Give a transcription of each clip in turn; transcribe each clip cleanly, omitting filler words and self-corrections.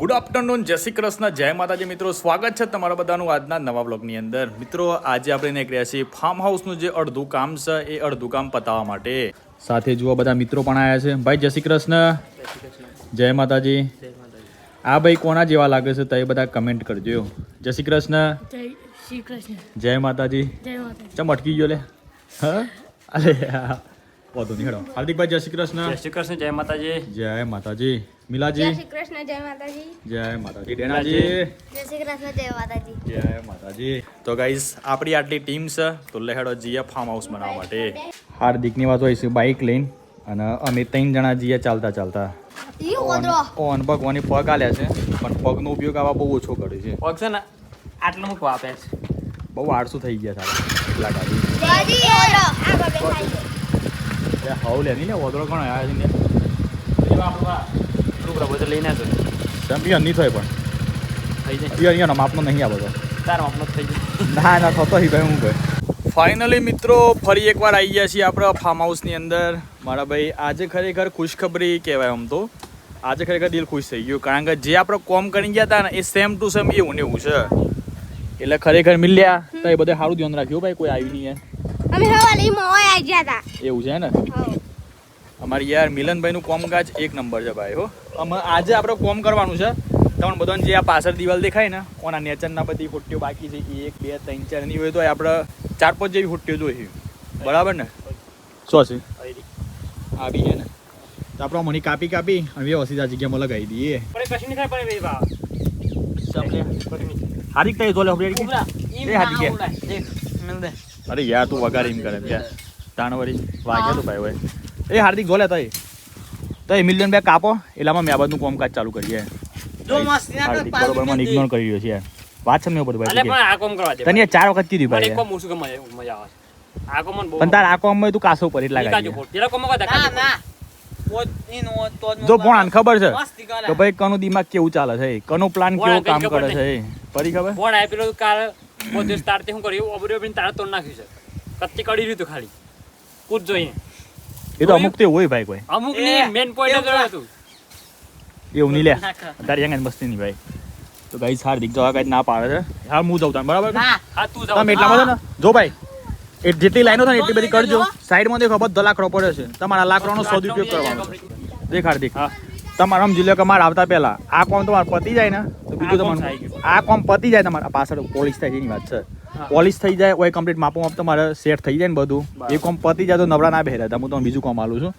Good afternoon, જય શ્રી કૃષ્ણ, જય માતાજી મિત્રો. સ્વાગત છે તમારા બધાનું આજના નવા બ્લોગની અંદર. મિત્રો આજે આપણે નીકળ્યા છીએ ફાર્મ હાઉસનું જે અડધું કામ છે એ અડધું કામ પતાવવા માટે. સાથે જુઓ બધા મિત્રો પણ આવ્યા છે. ભાઈ જય શ્રી કૃષ્ણ, જય માતાજી. આ ભાઈ કોના જેવા લાગે છે તો એ બધા કમેન્ટ કરજો. જય શ્રી કૃષ્ણ, જય માતાજી. ચમ અટકી ગયો લે? હા અરે વધુ નહીં હેડો. હાર્દિકભાઈ જય શ્રી કૃષ્ણ. જય શ્રી કૃષ્ણ, જય માતાજી. જય માતાજી. મિલાજી જય શ્રી કૃષ્ણ, જય માતાજી. જય માતાજી. ડેનાજી જય શ્રી કૃષ્ણ, જય માતાજી. જય માતાજી. તો ગાઈસ આપણી આટલી ટીમ છે તો લેહેડો જઈએ ફાર્મ હાઉસ બનાવવા માટે. હાર્દિકની વાત હોય છે બાઇક લઈને અને અમે 3 જણા જઈએ ચાલતા ચાલતા. ઓન ભગવાનની પગ આલ્યા છે પણ પગનો ઉપયોગ આવા બહુ ઓછો કરે છે. પગ છે ને આટલું મૂકવા આપે છે. બહુ આળસુ થઈ ગયા સારા એટલા ગાડી. હાવ લે નહીં લે ઓદરો કોણ આવ્યા છે ને બધું લઈને આવજો. ચેમ્પિયન નહીં થાય પણ થઈ જાય અહીંયા માપનો નહીં આ બધો. તાર માપનો થઈ જાય. ના ના થતો હી ભાઈ હું કહે. ફાઇનલી મિત્રો ફરી એકવાર આવી ગયા છીએ આપણે ફાર્મ હાઉસની અંદર. મારા ભાઈ આજે ખરેખર ખુશખબરી કહેવાય. આમ તો આજે ખરેખર દિલ ખુશ થઈ ગયું કારણ કે જે આપણે કોમ કરી ગયા હતા ને એ સેમ ટુ સેમ એવું ને એવું છે. એટલે ખરેખર મિલ્યા તો એ બધે સારું ધ્યાન રાખ્યું ભાઈ, કોઈ આવી નહીં. અમે હવાલી મોય આવી ગયા હતા. એવું છે ને અમારી યાર મિલનભાઈનું કોમકાજ એક નંબર છે ભાઈ. હો અમે આજે આપણે કોમ કરવાનું છે. તમને બધાને જે આ પાછળ દિવાલ દેખાય ને ઓના નેચરના બધી ફૂટીઓ બાકી છે. 1 2 3 4 ની હોય તો આપણે 4-5 જેવી ફૂટીઓ જોઈએ બરાબર ને? શું છે આ બી છે ને તો આપણે મની કાપી અને વ્યવસ્થિત આ જગ્યામાં લગાવી દઈએ. કશું નહીં થાય પણ હાર્દિક તઈ જોલે એ હાર્દિક અરે યાર તું વગાર એમ કરે યાર તાણવરી વાગ્યા તો ભાઈ હોય. એ હાર્દિક જોલે તઈ મિલિયન બે કાપો એટલામાં મેં આ બધું કામકાજ ચાલુ કરીએ. હાર્દિક બરોબર મને ઇગ્નોર કરી રહ્યો છે યાર. વાત સમજો બધું ભાઈ. પણ આ કોમ કરવા દે. તને 4 વખત કીધું ભાઈ. કોમ મુસુ કે મજા આવે. આ કોમ બહુ પણ તાર આ કોમ તો કાસો પર એટલા ગાડી. પેલા કોમ કા ધક્કા ના જો પણ ખબર છે કે ભાઈ કનું દિમાગ કેવું ચાલે છે, કનો પ્લાન કેવો કામ કરે છે ફરી ખબર. ફોન આઈ પેલો કાર બધું સ્ટાર્ટ હું કર્યું ઓબરી ઓબરી તારા તોડ નાખ્યું છે. કચ્ચી કડી રહ્યું ખાલી કૂદ જોઈએ. એ તો અમુક તે હોય ભાઈ, કોઈ અમુક ની મેન પોઈન્ટ જ હતું એવું નહીં લે તારી યંગ મસ્તી નહીં ભાઈ. તો ગાઈસ હાર્દિક જવા કાંઈ ના પાડે છે. હા હું જાઉં તમે બરાબર. હા તું જાવ તમે એટલામાં છે ને જો ભાઈ એ જેટલી લાઈનો થાય એટલી બધી કરજો. સાઈડમાં દેખો બધો લાકડો પડે છે. તમારા લાકડાનો સદુપયોગ કરવાનો. દેખ હાર્દિક તમારે સમજી લો કે મારે આવતા પહેલા આ કોમ તમારે પતી જાય ને તો બીજું તમારે આ કોમ પતી જાય તમારે પાછળ પોલિશ થાય એની વાત છે. પોલિશ થઈ જાય હોય કમ્પ્લીટ માપો માપ તમારે સેટ થઈ જાય ને બધું એ કોમ પતી જાય તો નવરા ના બેહરા. હું તમને બીજું કોમ આલું છું.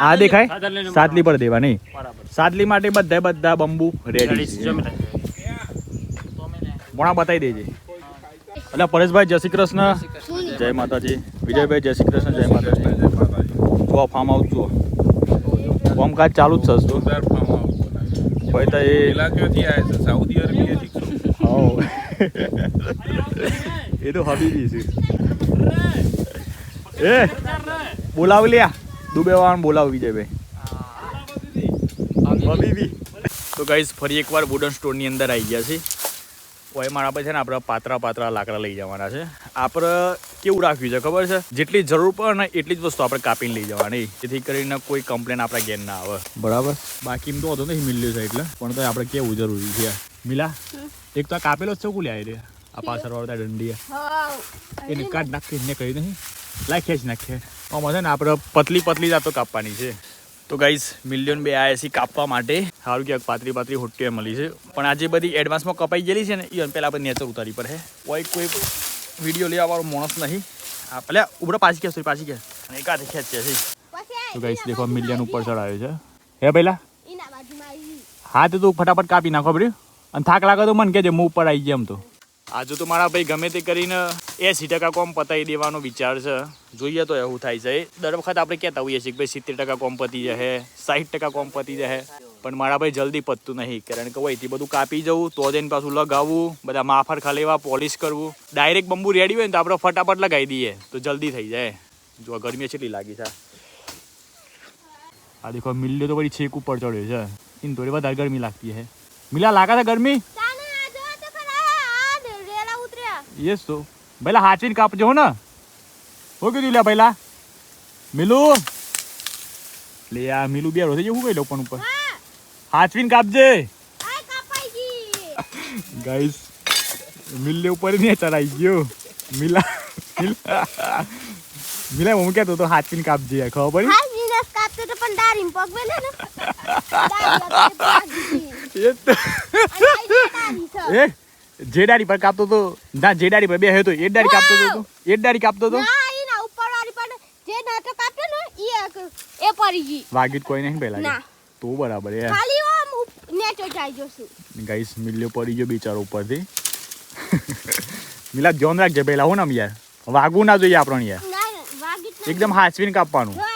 આ દેખાય સાતલી પર દેવા નહીં. સાતલી માટે બધા બંબુ રેડી મોણા બતાવી દેજે. એટલે પરેશભાઈ જય શ્રી કૃષ્ણ, જય માતાજી. વિજયભાઈ જય શ્રી કૃષ્ણ, જય માતાજી. જો ફાર્મ હાઉસ જુઓ કામકાજ ચાલુ જ છે. ભાઈ તો એ સાઉદી અરેબિયા એ તો હબીબી છે. એ બોલાવ લ્યા દુબે વાળાને બોલાવ વિજયભાઈ હબીબી. તો ગાઈસ ફરી એકવાર વુડન સ્ટોરની અંદર આવી ગયા છે. ઓય મારા પાસે છે ને આપણે પાતળા લાકડા લઈ જવાના છે. આપણે કેવું રાખ્યું છે ખબર છે, જેટલી જરૂર પડે ને એટલી જ વસ્તુ આપણે કાપીને લઈ જવાની, જેથી કરીને કોઈ કમ્પ્લેન આપણા ઘેર ના આવે બરાબર. બાકી એમ તો હતો નહીં મિલ્યું છે એટલે પણ તો આપણે કેવું જરૂરી છે. મિલા એક તો કાપેલો જ છે કુલ્યા રે આ પાછળ વાળા દંડી એને કાઢ નાખીને કહી નહીં લાખ્યા જ નાખીએ. આમાં છે ને આપણે પતલી જાતો કાપવાની છે. તો ગાઈસ મિલિયન બે આયા છે કાપવા માટે. સારું ક્યાંક પાતળી હોટ્ટીઓ મળી છે પણ આજે બધી એડવાન્સમાં કપાઈ ગયેલી છે ને એ પહેલાં આપણે નેચર ઉતારી પર હે. કોઈ વિડીયો લેવા વાળો માણસ નહીં. આ પેલા ઉભરો પાછી કે અને એકાથી ખેંચે છે. તો ગાઈસ દેખો મિલિયન ઉપર ચડાવ્યો છે હે પહેલા. હા તો તું ફટાફટ કાપી નાખો પડ્યું અને થાક લાગે તો મને કહેજે હું ઉપર આવી ગયા. એમ તો આજુ તો મારા ભાઈ ગમે તે કરીને 80% કોમ પતાવી દેવાનો વિચાર છે. જોઈએ તો એવું થાય છે. દર વખત આપણે કહેતા હોઈએ છીએ કે ભાઈ 70% કોમ પતી જશે, 60% કોમ પતી જશે પણ મારા ભાઈ જલ્દી પતતું નહીં. કારણ કે વહીથી બધું કાપી જવું તો જઈને પાછું લગાવવું, બધા માફર ખાલેવા પોલિશ કરવું. ડાયરેક્ટ બંબુ રેડી હોય ને તો આપણે ફટાફટ લગાવી દઈએ તો જલ્દી થઈ જાય. જો ગરમી કેટલી લાગી છે. આ દેખો મિલ્યો તો બધી છેક ઉપર ચડ્યો છે. એને થોડી વધારે ગરમી લાગતી છે. મિલા લાગે છે ગરમી? યસ તો પહેલા હાચવીને કાપજો ને. હો કીધું લે પહેલા મિલું લે આ મિલું બે રોજ શું કહી લો પણ ઉપર હાચવીને કાપજે. ગાઈસ મિલ્લે ઉપર ને ચડાઈ ગયો મિલા મિલા હું કહેતો તો હાથીને કાપજે યાર ખબર પડી હા જીનસ કાપતો તો પણ દારીમ પગ વેલે ને દારી એ તો એ જે ડાડી પર કાપતો તો ના જે ડાડી પર બે હતો એ ડાડી કાપતો તો એ ડાડી કાપતો તો ના ઈ ના ઉપર વાળી પર જે નતો કાપતો ને એ પડી ગઈ વાગી કોઈ નહીં પેલા ના. તો બરાબર યાર ખાલી ઓમ નેચો જાય જોશું ગાઈસ મિલ્યો પડી ગયો બિચારો ઉપરથી મિલા ધ્યાન રાખજે પેલા હું ને યાર વાગવું ના જોઈએ આપણને યાર ના વાગી જ એકદમ હાચવીને કાપવાનું જોય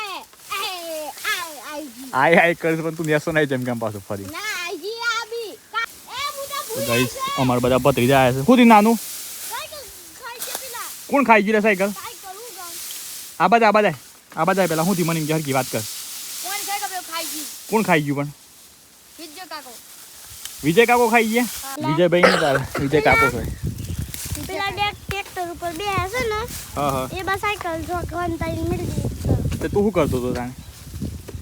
આઈ આય આય કરે પણ તું નેસો નહીં જેમ કેમ પાછું ફરી ના આઈ આબી એ મુડા તો ગાઈસ અમાર બધા પતરી જાય છે ખુદ નાનું સાયકલ ખાઈ કે પેલા કોણ ખાઈ ગયું રે સાયકલ સાયકલ હું ગામ આ બધા પેલા હું થી મને હરકી વાત કર કોણ સાયકલ ખાઈ ગઈ કોણ ખાઈ ગયું પણ વિજય કાકો વિજય કાકો ખાઈ ગયા વિજયભાઈ ને તારે વિજય કાકો છે પેલા ટ્રેક્ટર ઉપર બે હશે ને હા હા એ બસ સાયકલ જો કંટાઈ મળી ગઈ તો તું શું કરતો હતો તાણે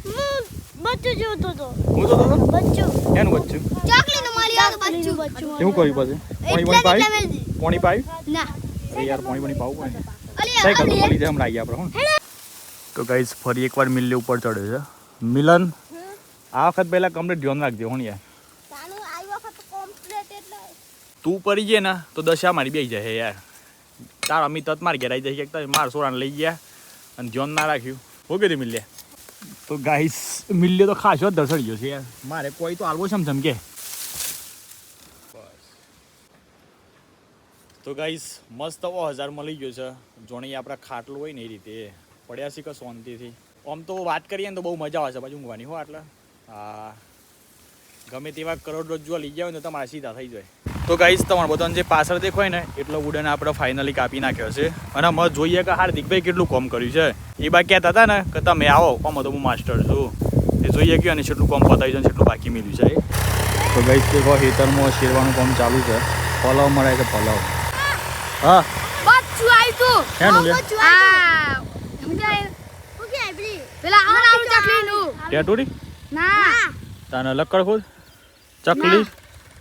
હું બચ્ચું જોતો તો હું તો બચ્ચું એનું બચ્ચું ચોકલીનું મળી આવ્યું બચ્ચું એવું કર્યું પછી પોણી પાઈ પોણી પાઈ ના અરે યાર પોણી પાવું પડે અલી સાયકલ તો મળી જાય હમણાં આવી આપણે હું તો ગાઈસ ફરી એકવાર મિલ્લે ઉપર ચડ્યો છે મિલન આ વખત પહેલા કમ્પ્લીટ ધ્યાન રાખજો હું યાર તાનું આવી વખત કોમ્પ્લીટ એટલે તું પડી જાય ને તો દશા મારી બેસી જાય યાર તાર અમી તત મારી ઘેર આવી જાય કે માર સોરાને લઈ ગયા અને ધ્યાન ના રાખ્યું હો કીધું મિલ્યા તો ગાઈસ મિલ્યો તો ખાસો જ ધસડી ગયો છે યાર મારે કોઈ તો આલવો સમજમ કે તો ગાઈસ મસ્ત 1000 મળી ગયો છે જોણી આપણા ખાટલું હોય ને એ રીતે પડ્યા છે કે શાંતિથી આમ તો વાત કરીએ ને તો બહુ મજા આવે છે બાજુ ઊંઘવાની હો આટલા હા ગમે તેવા કરોડરજ્જુ લઈ ગયા હોય ને તો તમારા સીધા થઈ જાય તો ગાઈસ તમારે બધાને જે પાછળ દેખાય ને એટલો વુડન આપણે ફાઇનલી કાપી નાખ્યો છે અને અમે જોઈએ કે હાર્દિકભાઈ કેટલું કામ કર્યું છે એ બા કહેતા હતા ને કે તમે આવો આમાં તો હું માસ્ટર છું એ જોઈએ કે અને કેટલું કામ પતાવ્યું છે અને કેટલું બાકી મળ્યું છે તો ગાઈસ દેખો હેતરમાં શેરવાનું કામ ચાલુ છે પલાવ મળે છે પલાવ હા બચ્ચું આવ્યું તું હેનું લે બચ્ચું આવ્યું સમજાય ઓકે આઈબરી પેલા આવવાનું ચકલીનું ટેટુડી ના તાને લક્કડ ખોદ ચકલી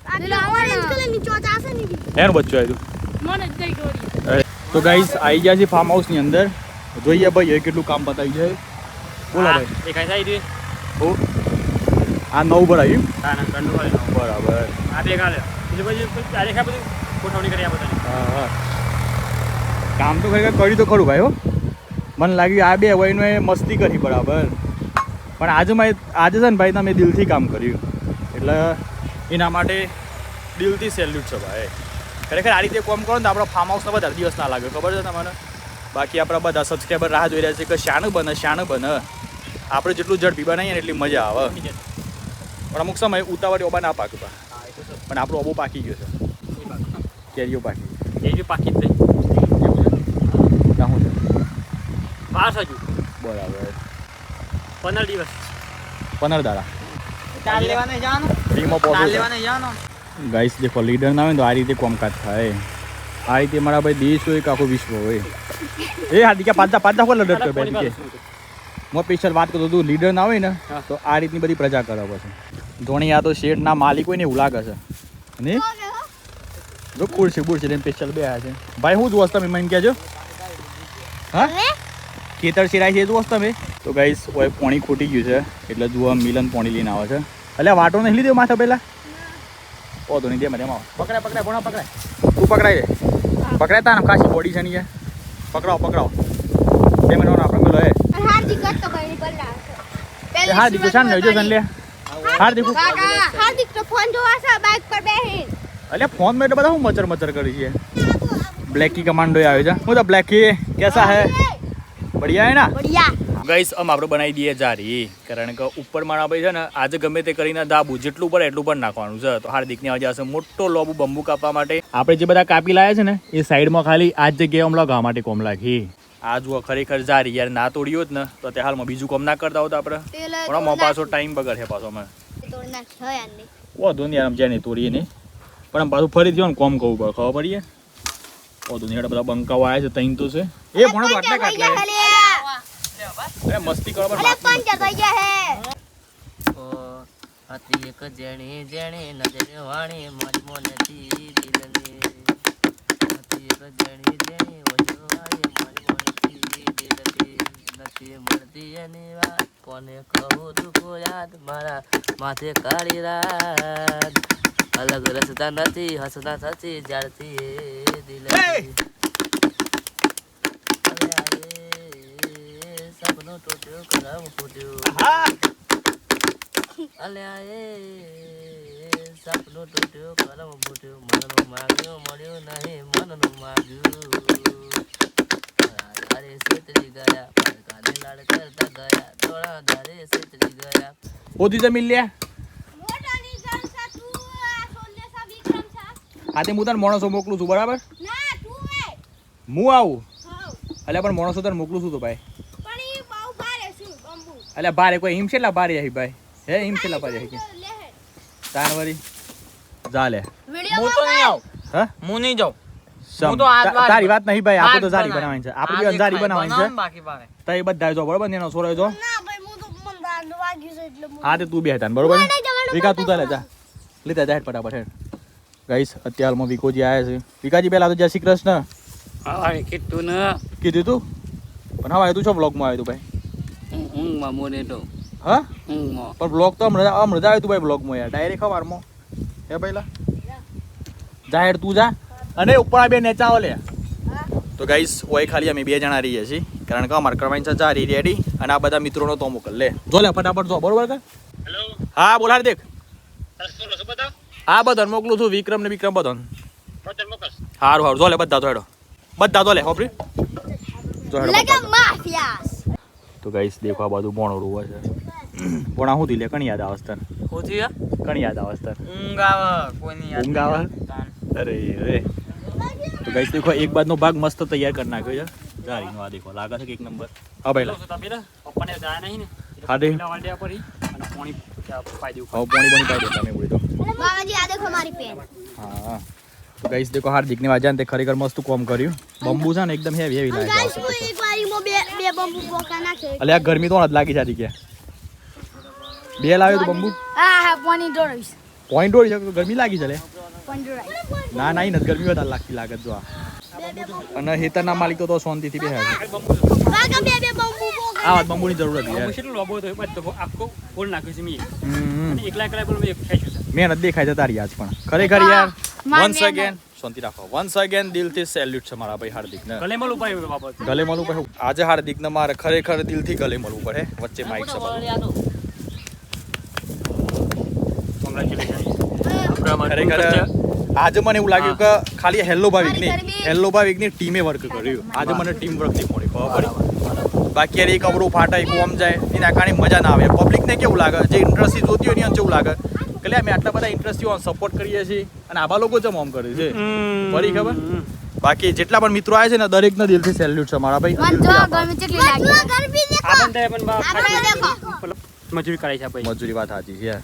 પેલા ઓરેન્જ કલરની ચોચ આશે ને એનું બચ્ચું આવ્યું મને જ દઈ ગોરી તો ગાઈસ આવી ગયા છે ફાર્મ હાઉસની અંદર જોઈએ ભાઈ એ કેટલું કામ બતાવ્યું છે બોલો ભાઈ એ ખાઈ જાય દે ઓ આ નવું ભરાયું હા ના કંડો હોય બરાબર આ બે ખાલે એટલે પછી ચારે ખા બધું ગોઠવણી કરી આ બધાની હા હા કામ તો ખરેખર કર્યું તો ખરું ભાઈ હો મને લાગ્યું આ બે વયનો એ મસ્તી કરી બરાબર પણ આજે છે ને ભાઈ તમે દિલથી કામ કર્યું એટલે એના માટે દિલથી સેલ્યુટ છે ભાઈ ખરેખર આ રીતે કામ કરો ને તો આપણા ફાર્મ હાઉસના બધા દિવસ ના લાગે ખબર છે તમને બાકી આપણા બધા સબસ્ક્રાઈબર રાહ જોઈ રહ્યા છે કે શાનું બને આપણે જેટલું ઝડપી બનાવીએ ને એટલી મજા આવે પણ અમુક સમય ઉતાવળી ઓબા ના પાકતા પણ આપણો ઓબો પાકી ગયો છે કેરીઓ પાકી એ બી પાકી જ નહીં એવું છે શું છે પાસ હજુ બરાબર 15 દિવસ 15 દાડા ચાલ લેવાને જવાનું ફ્રીમાં ચાલ પહોંચો લેવાને જવાનું ગાઈસ દેખો લીડર ના હોય ને તો આ રીતે કામકાજ થાય આ રીતે મારા ભાઈ દેશ હોય કે આખું વિશ્વ હોય એ હાર્દિકા પાછા કોણ લડત કરે કે હું સ્પેશિયલ વાત કરતો તું લીડર ના હોય ને તો આ રીતની બધી પ્રજા કરે પછી ધોણી આ તો શેઠના માલિક હોય ને એવું લાગે છે ને જો ખુરશી બુરશી લઈને સ્પેશિયલ બે આવ્યા છે ભાઈ હું જોશ તમે મને કહેજો હા ખેતર શેરાય છે જોશ તમે તો ગાઈસ ઓય પોણી ખૂટી ગયું છે એટલે જુઓ મિલન પોણી લઈને આવે છે એટલે વાટો નહીં લીધો માથા પહેલા ઓ તો નહીં તેમાં પકડાય ભણા પકડાય તું પકડાય રે પકડાય તા ને ખાસી બોડી છે નહીં પકડાવો બે મિનિટ આપણે મેલો હે હાર્દિક તો બની પલ્લા છે હાર્દિક તો શાન નજો સન લે હાર્દિક હાર્દિક તો ફોન જોવા છે બાઇક પર બેહીન અલ્યા ફોન में तो बता हूँ मचर કરી છે બ્લેકી કમાન્ડો આવે છે હું તો બ્લેકી કેસા હે બઢિયા હે ના બઢિયા ગાઈસ આપણે બનાવી દઈએ જારી કારણ કે ઉપર મારા ભાઈ છે ને આજે ગમે તે કરીને દાબુ જેટલું પડે એટલું પણ નાખવાનું છે તો હાર્દિકની આજે હશે મોટો લોબુ બંબુ કાપવા માટે આપણે જે બધા કાપી લાયા છે ને એ સાઈડમાં ખાલી આ જ જગ્યાએ હમણાં ગાવા માટે કોમ લાગી આ જુઓ ખરેખર જારી યાર ના તોડ્યો જ ને તો તે હાલમાં બીજું કોમ ના કરતા હોત આપણે પણ આમાં પાછો ટાઈમ બગડ છે પાછો અમે તોડ નાખ છે યાર ને વાંધો નહીં યાર જ્યાં નહીં તોડીએ નહીં પણ આમ પાછું ફરીથી ને કોમ કહું પડે ખબર પડીએ વાંધો નહીં બધા બંકાઓ આવ્યા છે તૈન તો છે એ ભણો તો આટલા કાટલા અરે મસ્તી કરો અરે પંચ થઈ ગયા હે હતી એક જેણી જેણી નજરે વાણી મારી મોનેથી દિલની હતી એક જેણી જેણી વજો વાળી મારી મોનેથી દિલની નથી મળતી એની વાત કોને કહું તું યાદ મારા માથે કાળી રાત અલગ રસ્તા નથી હસતા થતી જ્યારથી એ દિલની સપનું તૂટ્યું કરમ ફૂટ્યું અલ્યા એ સપનું તૂટ્યું કરમ ફૂટ્યું મનનું માગ્યું મળ્યું નહીં મનનું માગ્યું ધારે છેતરી ગયા પડકાને લાડ કરતા ગયા થોડા ધારે છેતરી ગયા ઓધી જમીન લે મોટાની જણસા તું આ સોલ્લેસા વિક્રમ છે આજે હું તને માણસો મોકલું છું બરાબર ના તું એ હું આવું હાઉ એટલે પણ માણસો તને મોકલું છું તો ભાઈ પણ ઈ બહુ ભારે છે બંબુ એટલે ભારે કોઈ હિમ છેલ્લા ભારે આવી ભાઈ હે હિમ છેલ્લા ભારે આવી કે લે તાર વરી જા લે વિડિયો હું તો નહીં આવું હા હું નહીં જાઉં સમ હું તો આજ વાત- તારી વાત નહીં ભાઈ આપણે તો આજ જારી બનાવી. બનાવવાની છે આપણે બી અંજારી બનાવવાની છે બાકી બાકી તો એ બધા જો બરોબર ને એનો સોરો જો ના ભાઈ હું તો મન દાંડ વાગ્યું છે એટલે હા તે તું બે હતા બરોબર નહીં જવાનું, વિકા તું ચાલે જા લીધા જા હેડ ફટાફટ હેડ ગાઈસ અત્યારમાં વિકોજી આયા છે વિકાજી પહેલા તો જય શ્રી કૃષ્ણ હા કીધું ને કીધું તું પણ હવે તું છો બ્લોગમાં આવ્યો તું ભાઈ ઊંઘમાં મોને તો હા ઊંઘમાં પણ બ્લોગ તો હમણાં આવ્યું તું ભાઈ બ્લોગમાં યાર ડાયરેક્ટ ખવારમાં હે પહેલા જાહેર તું જા અને ઉપર આ બે નેચાઓ લે તો ગાઈસ ઓય ખાલી અમે બે જણા રહીએ છીએ કારણ કે અમારે કરવાની છે ચારી રેડી અને આ બધા મિત્રોનો તો મોકલ લે જો લે ફટાફટ જો બરોબર કે હેલો હા બોલાડ દેખ બોલો શું બધા હા બધાને મોકલું છું વિક્રમ ને વિક્રમ બધાને બચન મોકસ હારું હારું જો લે બધા તો હેડો બધા તો લે હોપરી જો હેડો લગા બધા. માફિયાસ તો ગાઈસ દેખો આ બધું ભોણો રૂવા છે ભોણા હું લે કણી યાદ આવે છે તને હોતી હે? કણી યાદ આવે છે તને ઊંઘ આવે કોઈની યાદ ઊંઘ આવે? તાન. અરે રે તો ગાઈસ દેખો એક બાજનો ભાગ મસ્ત તૈયાર કરી નાખ્યો છે જારીનો આ દેખો લાગે છે કે એક નંબર હા ભાઈ લા પપ્પાને જાય નહીં ને હા દે પેલા વાળ્યા પડી અને પાણી પાઈ દેવું હવે પોણી બોણી પાઈ દેતા મેં બોલી તો બાબાજી આ દેખો મારી પેન હા તો ગાઈસ દેખો હાર્દિકની વાજાને તે ખરેખર મસ્ત કોમ કર્યું બંબુ છે ને એકદમ હેવી હેવી લાગે ગાઈસ હું એક વારી મો બે બંબુ પોકા નાખે અલે આ ગરમી તો જ લાગી જાતી કે બે લાવ્યો તું બંબુ હા હા પાણી ડોળીશ પોઈન્ટ ઓળી છે તો ગરમી લાગી છે લે પાણી ડોળાય ના ના ઈ નથી ગરમી વધારે લાગતી લાગે જો આ અને હેતરના માલિક તો શાંતિથી બેહ્યા છે વાગા બે બંબુ પોકા આ વાત બંબુની જરૂર હતી યાર કેટલું લોબો હતો એ બધો આખો ફૂલ નાખ્યું છે મેં હમ. અને એકલા એકલા પણ મેં ખેંચ્યું છે મહેનત દેખાય છે તારી આજ પણ ખરેખર યાર માર વન્સ મહેનત. અગેન શાંતિ રાખો વન્સ અગેન દિલથી સેલ્યુટ છે મારા ભાઈ હાર્દિકને ગલે મળું પાયું બાબત ગલે મળવું પડે આજે હાર્દિકને મારે ખરેખર દિલથી ગલે મળવું પડે વચ્ચે માઇક છે બધું. ખરેખર આજે મને એવું લાગ્યું કે ખાલી હેલ્લો ભાવિકની ટીમે વર્ક કર્યું આજે મને ટીમ વર્ક નહીં મળી ખબર પડી બાકી યાર એક અવરું ફાટાય કોમ જાય એના કારણે મજા ના આવે પબ્લિકને કેવું લાગે જે ઇન્ટરેસ્ટથી જોતી હોય ને એને કેવું લાગે કે લે અમે આટલા બધા ઇન્ટરેસ્ટથી સપોર્ટ કરીએ છીએ અને આવા લોકો જ મોમ કરે છે ફરી ખબર બાકી જેટલા પણ મિત્રો આવે છે ને દરેકના દિલથી સેલ્યુટ છે મારા ભાઈ મન જો દિલથી આભાર. ગરમી કેટલી લાગી ગરમી દેખો આપણને પણ આપણે દેખો મજૂરી કરાય છે ભાઈ મજૂરી વાત સાચી છે યાર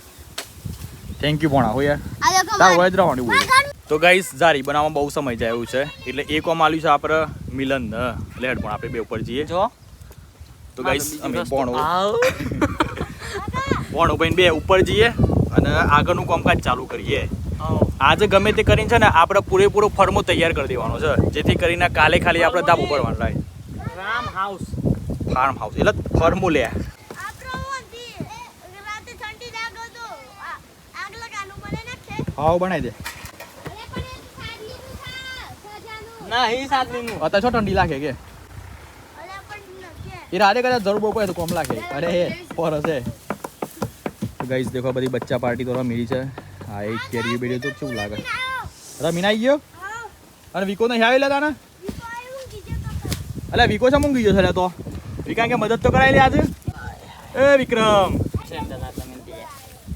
થેન્ક યુ ભોણા હો યાર આ દેખો તાર વજ રહેવાનું બોલ તો ગાઈસ જારી બનાવવામાં બહુ સમય જાય એવું છે એટલે એક ઓમ આલ્યું છે આપણે મિલન એટલે હેડ પણ આપણે બે ઉપર જઈએ જો તો ગાઈસ અમે આવ. ભોણો ભાઈ બે ઉપર જઈએ અને આગળનું કામકાજ ચાલુ કરીએ આવ. આજે ગમે તે કરીને છે ને આપણે પૂરેપૂરો ફર્મો તૈયાર કરી દેવાનો છે જેથી કરીને કાલે ખાલી આપણે ધાબુ ભરવાનું થાય રામ હાઉસ ફાર્મ હાઉસ એટલે ફર્મો લે આપણો હોતી રાતે ઠંડી લાગો તો આગ લગાનું મને નાખે હાવ બનાવી દે અરે પણ એ ખાલી નું ખા સજાનું ના હી સાતમીનું અત્યારે શું ઠંડી લાગે કે અરે પણ નખે એ રાતે કદાચ જરૂર બહુ પડે તો કોમ લાગે અરે હે પર હશે તો ગાઈસ દેખો બધી બચ્ચા પાર્ટી તો મિલી છે હા એક કેરી બેડી તો કેવું લાગે રમીને આવી ગયો અને વિકો નહીં આવી લેતા ને અલ્યા વિકો છે મૂંગી ગયો છે લે તો વિકા કે મદદ તો કરાવી લે આજે એ વિક્રમ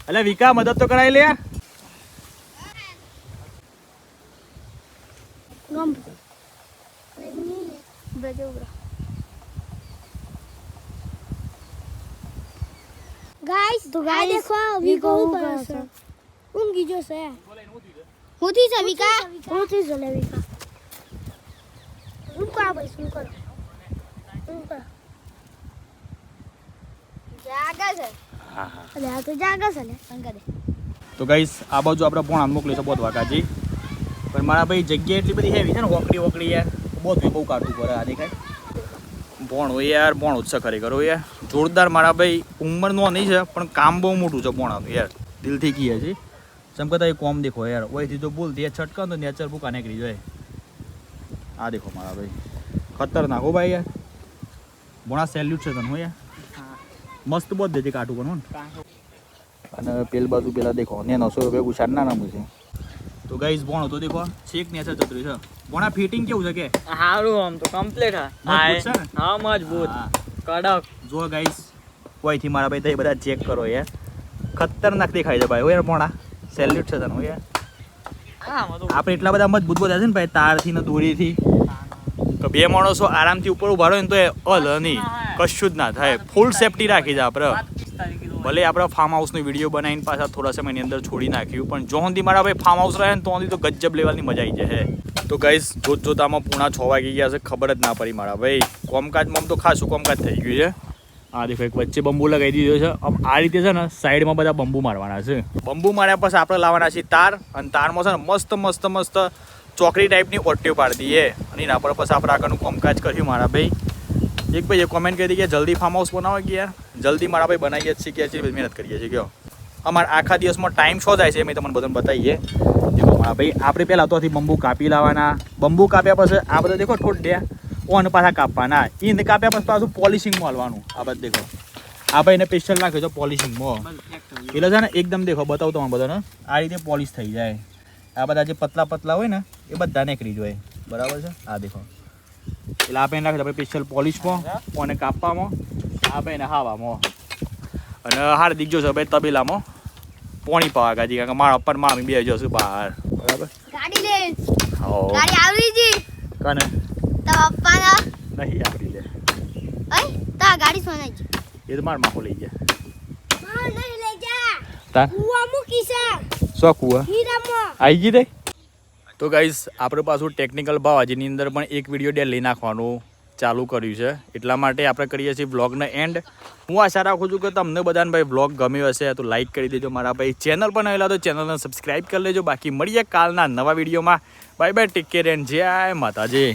અલ્યા વિકા મદદ તો કરાવી લે યાર ગમ બજો બ્રો ગાઈસ તો ગાઈસ દેખો વીકો ઉપર છે ઊંઘી જો છે હોતી છે વિકા હોતી છે લે વિકા ઊંઘ આ બસ ઊંઘ જાગા છે હા હા અલે આ તો જાગા છે લે અંગરે તો ગાઈસ આ બાજુ આપણે પોણા મોકલી છે બોધ વાકાજી પણ મારા ભાઈ જગ્યા એટલી બધી હેવી છે ને વકડી યાર બોધ બહુ કાઢવું પડે આ દેખાય ભણો યાર ભણો જ છે ખરેખર યાર જોરદાર મારા ભાઈ ઉંમરનો નહીં છે પણ કામ બહુ મોટું છે ભણાનું યાર દિલથી કહીએ છીએ ચમકતા એ કોમ દેખો યાર ઓયથી જો બોલ દે છટકાવ તો નેચર બુકા નીકળી જાય આ દેખો મારા ભાઈ ખતરનાક હો ભાઈ યાર ભણા સેલ્યુટ છે તને હો યાર મસ્ત બોધ દેજે કાઢું કોણ અને પેલ બાજુ પેલા દેખો ને 900 રૂપિયા ઉછાર ના નામું છે તો ગાઈસ ભણો તો દેખો છેક નેચર જતું છે ભણા ફિટિંગ કેવું છે કે સારું આમ તો કમ્પ્લીટ મજબૂત છે ને? હા મજબૂત હા. કડક જો ગાઈસ કોઈથી મારા ભાઈ તઈ બધા ચેક કરો યાર ખતરનાક દેખાય છે ભાઈ હો યાર ભણા સેલ્યુટ છે તને હો યાર આપણે એટલા બધા મજબૂત બધા છે ને ભાઈ તારથી ને દોરીથી કે બે માણસો આરામથી ઉપર ઉભા રહે ને તો એ અલ નહીં કશું જ ના થાય ફૂલ સેફટી રાખી છે આપણે ભલે આપણે ફાર્મ હાઉસનો વિડીયો બનાવીને પાછા થોડા સમયની અંદર છોડી નાખ્યું પણ જો સુધી મારા ભાઈ ફાર્મ હાઉસ રહે ને તો સુધી તો ગજબ લેવલની મજા આવી જાય તો ગાઈસ જોતામાં પૂણા 6 વાગી ગયા છે ખબર જ ના પડી મારા ભાઈ કોમકાજમાં તો ખાસું કોમકાજ થઈ ગયું છે આ દેખો એક વચ્ચે બંબુ લગાવી દીધો છે હવે આ રીતે છે ને સાઈડમાં બધા બંબુ મારવાના છે બંબુ માર્યા પછી આપણે લાવવાના છીએ તાર અને તારમાં છે ને મસ્ત ચોકડી ટાઈપની ઓટીઓ પાડી દઈએ અને એના પર પછી આપણે આગળનું કામકાજ કર્યું મારા ભાઈ એક ભાઈએ કોમેન્ટ કરી કે જલ્દી ફાર્મ હાઉસ બનાવો કે યાર જલ્દી મારા ભાઈ બનાવીએ જ શીખ્યા છીએ મહેનત કરીએ છીએ કયો અમારા આખા દિવસમાં ટાઈમ શો જાય છે મેં તમને બધાને બતાવીએ દેખો મારા ભાઈ આપણે પહેલાં તોથી બંબુ કાપી લાવવાના બંબુ કાપ્યા પછી આ બધા દેખો ઠોડ્યા ઓન પાછા કાપવાના ઈંદ કાપ્યા પછી પાછું પોલિશિંગમાં હાલવાનું આ બધું દેખો આ ભાઈને સ્પેશિયલ નાખ્યો છે પોલિશિંગમાં એટલે છે ને એકદમ દેખો બતાવું તમને બધાને આ રીતે પોલિશ થઈ જાય આ બધા જે પતલા હોય ને એ બધા નીકળી જાય બરાબર છે આ દેખો એટલે આ ભાઈ નાખે આપણે સ્પેશિયલ પોલિશમાં અને કાપવામાં આ ભાઈને હાવામાં અને હાર્દિક જોશો ભાઈ તબેલામાં પોણી પાવા ગાજી કારણ કે મારા પર મામી બે જશું બહાર બરાબર ગાડી લે હો ગાડી આવી જી કને તો પપ્પાના નહીં આપણી લે અય તા ગાડી સોનાઈ જી એ તો માર માકો લઈ ગયા માં નહીં લઈ જા તાર કુવા મૂકી છે સો કુવા હીરામાં આવી ગઈ દે તો ગાઈસ આપણે પાછું ટેકનિકલ બાવાજીની અંદર પણ એક વિડીયો ડેલી નાખવાનું ચાલુ કર્યું છે એટલા માટે આપણે કરીએ છીએ વ્લોગનો એન્ડ હું આશા રાખું છું કે તમને બધાને ભાઈ વ્લોગ ગમ્યો હશે તો લાઈક કરી દેજો મારા ભાઈ ચેનલ પર નવેલા તો ચેનલને સબસ્ક્રાઈબ કરી લેજો બાકી મળીએ કાલના નવા વિડીયોમાં bye bye take care and જય માતાજી